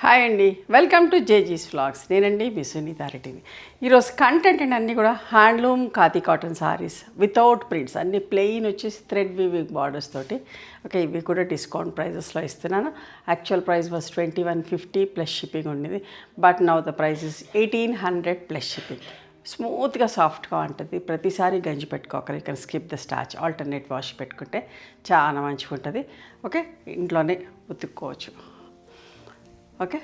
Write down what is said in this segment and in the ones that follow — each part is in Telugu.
హాయ్ అండి, వెల్కమ్ టు జేజీస్ వ్లాగ్స్. నేనండి మీ సునీత రెడ్డిని. ఈరోజు కంటెంట్ అన్నీ కూడా handloom khadi cotton saris without prints, అన్ని ప్లెయిన్ వచ్చేసి థ్రెడ్ వీవింగ్ బార్డర్స్ తోటి. ఓకే, ఇవి కూడా డిస్కౌంట్ ప్రైజెస్లో ఇస్తున్నాను. Actual price was 2150 plus shipping ఉండేది, but now the price is 1800 plus shipping. స్మూత్గా సాఫ్ట్గా ఉంటుంది. ప్రతిసారి గంజి పెట్టుకోకరు, ఇక్కడ skip the starch, alternate wash పెట్టుకుంటే చాలా మంచిగా ఉంటుంది. ఓకే, ఇంట్లోనే ఉతుక్కోవచ్చు. ఓకే,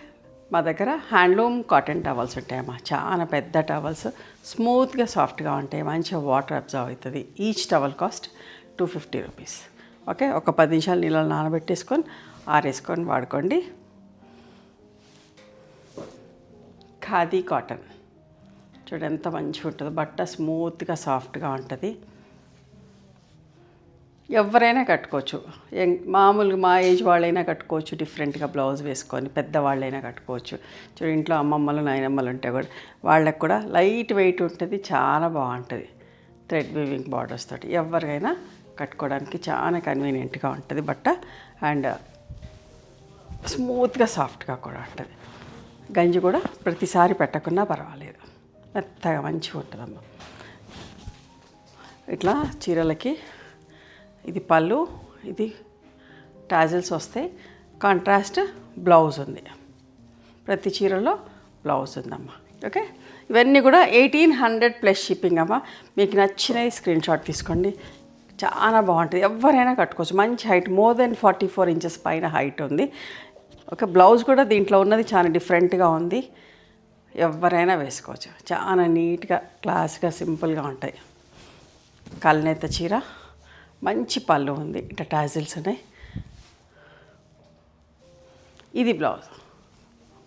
మా దగ్గర హ్యాండ్లూమ్ కాటన్ టవల్స్ ఉంటాయమ్మా. చాలా పెద్ద టవల్స్, స్మూత్గా సాఫ్ట్గా ఉంటాయి, మంచిగా వాటర్ అబ్జర్వ్ అవుతుంది. Each towel cost 250 rupees. Okay, ఒక 10 నిమిషాలు నీళ్ళలో నానబెట్టేసుకొని ఆరేసుకొని వాడుకోండి. ఖాదీ కాటన్ చూడండి ఎంత మంచిగా ఉంటుందో. బట్ట స్మూత్గా సాఫ్ట్గా ఉంటుంది. ఎవరైనా కట్టుకోవచ్చు. మామూలుగా మా ఏజ్ వాళ్ళైనా కట్టుకోవచ్చు, డిఫరెంట్గా బ్లౌజ్ వేసుకొని. పెద్దవాళ్ళైనా కట్టుకోవచ్చు. చూడు, ఇంట్లో అమ్మమ్మలు నాయనమ్మలు ఉంటే కూడా వాళ్ళకి కూడా లైట్ వెయిట్ ఉంటుంది, చాలా బాగుంటుంది. థ్రెడ్ వీవింగ్ బార్డర్స్ తోటి ఎవరికైనా కట్టుకోవడానికి చాలా కన్వీనియంట్గా ఉంటుంది బట్ట. అండ్ స్మూత్గా సాఫ్ట్గా కూడా ఉంటుంది. గంజి కూడా ప్రతిసారి పెట్టకున్నా పర్వాలేదు, మెత్తగా మంచిగా ఉంటుందమ్మా. ఇట్లా చీరలకి ఇది పళ్ళు, ఇది టాజిల్స్ వస్తాయి. కాంట్రాస్ట్ బ్లౌజ్ ఉంది, ప్రతి చీరలో బ్లౌజ్ ఉందమ్మా. ఓకే, ఇవన్నీ కూడా 1800 ప్లస్ షిప్పింగ్ అమ్మా. మీకు నచ్చినవి స్క్రీన్ షాట్ తీసుకోండి, చాలా బాగుంటుంది. ఎవరైనా కట్టుకోవచ్చు. మంచి హైట్, మోర్ దెన్ 44 ఇంచెస్ పైన హైట్ ఉంది. ఓకే, బ్లౌజ్ కూడా దీంట్లో ఉన్నది చాలా డిఫరెంట్గా ఉంది. ఎవరైనా వేసుకోవచ్చు. చాలా నీట్గా, క్లాస్గా, సింపుల్గా ఉంటాయి. కల్నేత చీర, మంచి పళ్ళు ఉంది, ఇట్లా టాజిల్స్ ఉన్నాయి. ఇది బ్లౌజ్.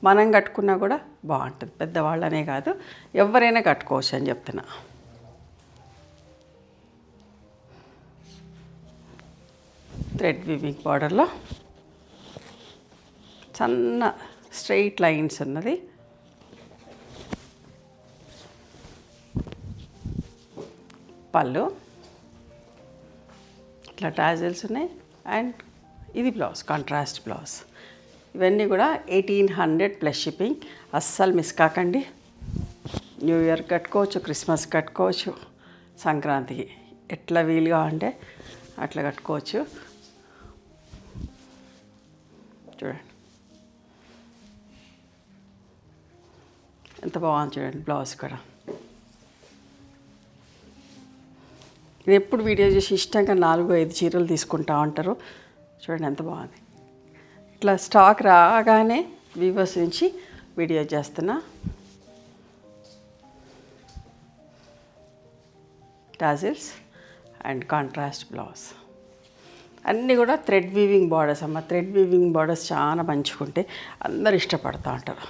మనం కట్టుకున్నా కూడా బాగుంటుంది, పెద్దవాళ్ళనే కాదు ఎవరైనా కట్టుకోవచ్చు అని చెప్తున్నా. థ్రెడ్ వీవింగ్ బార్డర్లో సన్న స్ట్రెయిట్ లైన్స్ ఉన్నది. పళ్ళు ఇట్లా టాజిల్స్ ఉన్నాయి. అండ్ ఇది బ్లౌజ్, కాంట్రాస్ట్ బ్లౌజ్. ఇవన్నీ కూడా 1800 ప్లస్ షిప్పింగ్. అస్సలు మిస్ కాకండి. న్యూ ఇయర్ కట్టుకోవచ్చు, క్రిస్మస్ కట్టుకోవచ్చు, సంక్రాంతికి ఎట్లా వీలుగా అంటే అట్లా కట్టుకోవచ్చు. చూడండి ఎంత బాగుంది. చూడండి బ్లౌజ్ కూడా. ఇది ఎప్పుడు వీడియో చేసి ఇష్టంగా 4-5 చీరలు తీసుకుంటా ఉంటారు. చూడండి ఎంత బాగుంది. ఇట్లా స్టాక్ రాగానే వీవర్స్ నుంచి వీడియో చేస్తున్నా. Tassels and contrast blouse. అన్నీ కూడా థ్రెడ్ వీవింగ్ బార్డర్స్ అమ్మ. థ్రెడ్ వీవింగ్ బార్డర్స్ చాలా మంచిగుంటాయి, అందరు ఇష్టపడుతూ ఉంటారు.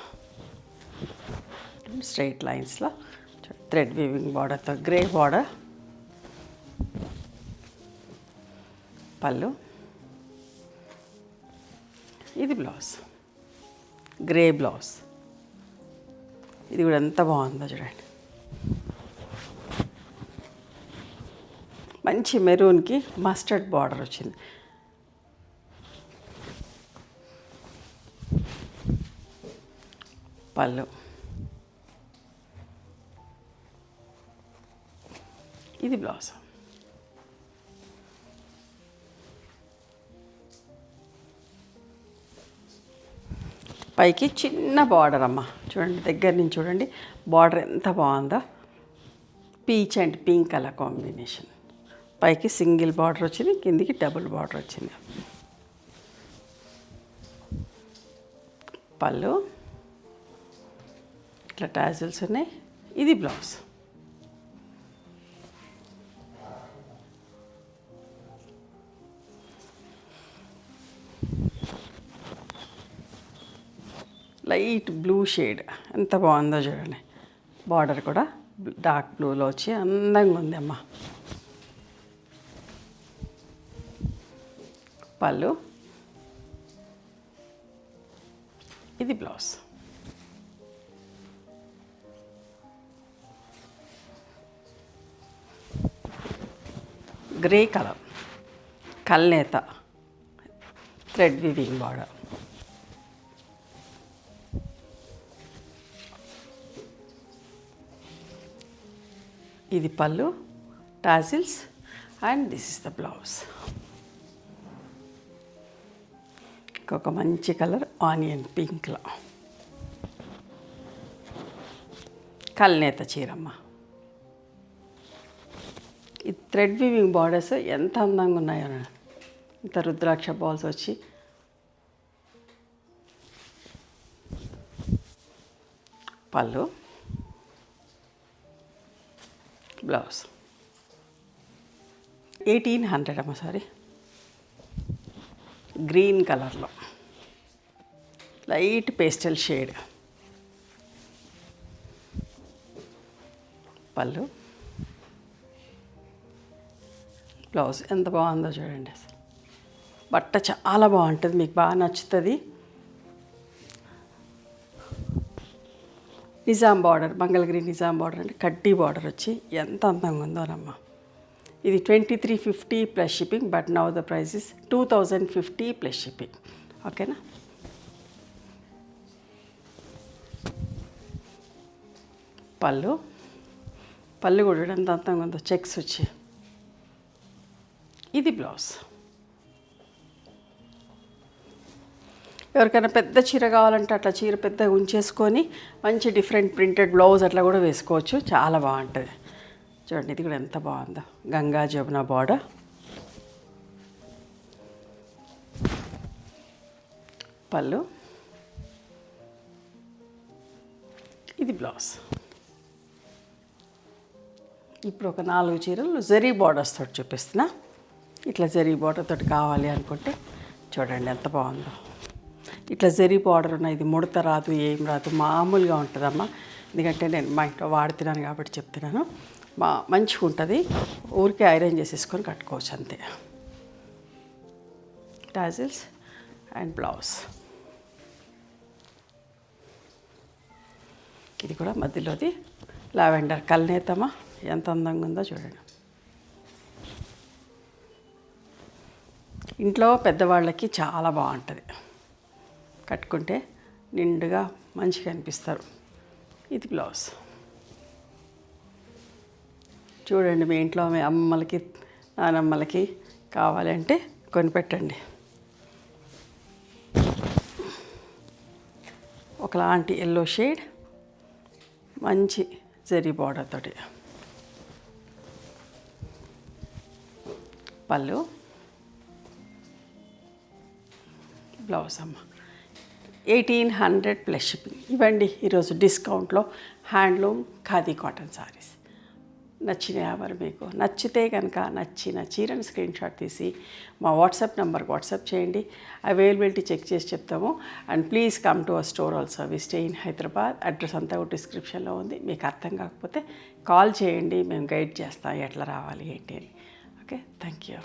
స్ట్రైట్ లైన్స్లో థ్రెడ్ వీవింగ్ బార్డర్తో గ్రే బార్డర్. పళ్ళు, ఇది బ్లౌజ్, గ్రే బ్లౌజ్. ఇది కూడా ఎంత బాగుందో చూడండి. మంచి మెరూన్కి మస్టర్డ్ బార్డర్ వచ్చింది. పళ్ళు, ఇది బ్లౌజ్. పైకి చిన్న బార్డర్ అమ్మ. చూడండి, దగ్గర నుంచి చూడండి బార్డర్ ఎంత బాగుందో. Peach and pink colour combination. పైకి సింగిల్ బార్డర్ వచ్చింది, కిందికి డబుల్ బార్డర్ వచ్చింది. పళ్ళు ఇట్లా టాజిల్స్ ఉన్నాయి. ఇది బ్లౌజ్. లైట్ బ్లూ షేడ్ ఎంత బాగుందో చూడండి. బార్డర్ కూడా డార్క్ బ్లూలో వచ్చి అందంగా ఉంది అమ్మ. పళ్ళు, ఇది బ్లౌజ్. గ్రే కలర్, కల్నేత థ్రెడ్ వీవింగ్ బార్డర్. ఇది పళ్ళు, tassels, and this is the blouse. ఇంకొక మంచి కలర్ ఆనియన్ పింక్లో కల్నేత చీరమ్మ. ఈ థ్రెడ్ వీవింగ్ బార్డర్స్ ఎంత అందంగా ఉన్నాయో, ఇంత రుద్రాక్ష బాల్స్ వచ్చి పళ్ళు, బ్లౌజ్ 1800 అమ్మ. సారీ, గ్రీన్ కలర్లో లైట్ పేస్టల్ షేడ్. పళ్ళు, బ్లౌజ్ ఎంత బాగుందో చూడండి. అసలు బట్ట చాలా బాగుంటుంది, మీకు బాగా నచ్చుతుంది. నిజాం బార్డర్, మంగళగిరి నిజాం బార్డర్ అంటే కడ్డీ బార్డర్ వచ్చి ఎంత అందంగా ఉందోనమ్మా. ఇది 2350 plus shipping, but now the price is 2050 plus shipping. ఓకేనా? పళ్ళు కూడా ఎంత అందంగా ఉందో, చెక్స్ వచ్చి. ఇది బ్లౌజ్. ఎవరికైనా పెద్ద చీర కావాలంటే అట్లా చీర పెద్దగా ఉంచేసుకొని మంచి డిఫరెంట్ ప్రింటెడ్ బ్లౌజ్ అట్లా కూడా వేసుకోవచ్చు, చాలా బాగుంటుంది. చూడండి, ఇది కూడా ఎంత బాగుందో, గంగా జమున బార్డర్. పళ్ళు, ఇది బ్లౌజ్. ఇప్పుడు ఒక 4 చీరలు జరీ బార్డర్స్ తోటి చూపిస్తున్నా. ఇట్లా జరీ బార్డర్ తోటి కావాలి అనుకుంటే చూడండి ఎంత బాగుందో. ఇట్లా జరీ బార్డర్ ఉన్న, ఇది ముడత రాదు, ఏం రాదు, మామూలుగా ఉంటుందమ్మా. ఎందుకంటే నేను మా ఇంట్లో వాడుతున్నాను కాబట్టి చెప్తున్నాను. మంచిగా ఉంటుంది, ఊరికే ఐరన్ చేసేసుకొని కట్టుకోవచ్చు అంతే. Tassels and blouse. ఇది కూడా మధ్యలోది లావెండర్ కల్నేతమ్మా, ఎంత అందంగా ఉందో చూడండి. ఇంట్లో పెద్దవాళ్ళకి చాలా బాగుంటుంది, కట్టుకుంటే నిండుగా మంచిగా అనిపిస్తారు. ఇది బ్లౌజ్. చూడండి, మీ ఇంట్లో మీ అమ్మలకి నానమ్మలకి కావాలంటే కొనిపెట్టండి. ఒకలాంటి ఎల్లో షేడ్, మంచి జరీ బార్డర్ తోటి. పళ్ళు, బ్లౌజ్ అమ్మ. 1800 ప్లస్ షిప్పింగ్. ఇవ్వండి ఈరోజు డిస్కౌంట్లో హ్యాండ్లూమ్ ఖాదీ కాటన్ సారీస్. నచ్చినాయా మరి? మీకు నచ్చితే కనుక నచ్చిన చీరను స్క్రీన్ షాట్ తీసి మా వాట్సాప్ నెంబర్కి వాట్సాప్ చేయండి. అవైలబిలిటీ చెక్ చేసి చెప్తాము. And please come to our store also. We stay in Hyderabad. Address అంతా కూడా డిస్క్రిప్షన్లో ఉంది. మీకు అర్థం కాకపోతే కాల్ చేయండి, మేము గైడ్ చేస్తాం ఎట్లా రావాలి ఏంటి అని. Okay, thank you.